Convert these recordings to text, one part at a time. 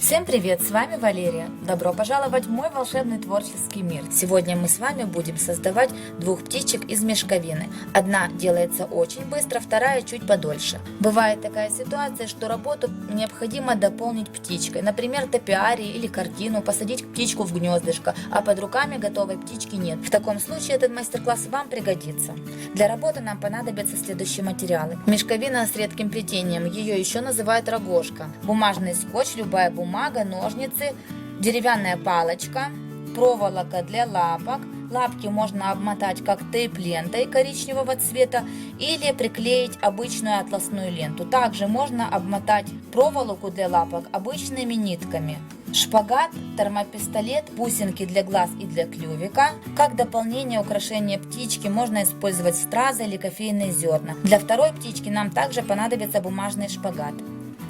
Всем привет, с вами Валерия. Добро пожаловать в мой волшебный творческий мир. Сегодня мы с вами будем создавать двух птичек из мешковины. Одна делается очень быстро, вторая чуть подольше. Бывает такая ситуация, что работу необходимо дополнить птичкой. Например, топиарий или картину, посадить птичку в гнездышко, а под руками готовой птички нет. В таком случае этот мастер-класс вам пригодится. Для работы нам понадобятся следующие материалы. Мешковина с редким плетением, ее еще называют рогожка. Бумажный скотч, любая бумага, ножницы, деревянная палочка, проволока для лапок. Лапки можно обмотать как тейп-лентой коричневого цвета или приклеить обычную атласную ленту. Также можно обмотать проволоку для лапок обычными нитками. Шпагат, термопистолет, бусинки для глаз и для клювика. Как дополнение украшения птички можно использовать стразы или кофейные зерна. Для второй птички нам также понадобится бумажный шпагат.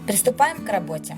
Приступаем к работе.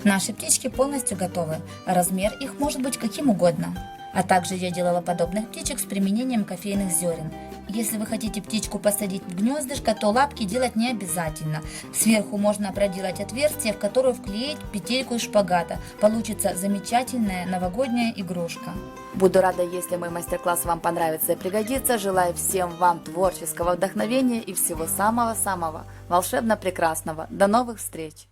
Наши птички полностью готовы, размер их может быть каким угодно. А также я делала подобных птичек с применением кофейных зерен. Если вы хотите птичку посадить в гнездышко, то лапки делать не обязательно. Сверху можно проделать отверстие, в которое вклеить петельку из шпагата. Получится замечательная новогодняя игрушка. Буду рада, если мой мастер-класс вам понравится и пригодится. Желаю всем вам творческого вдохновения и всего самого-самого волшебно-прекрасного. До новых встреч!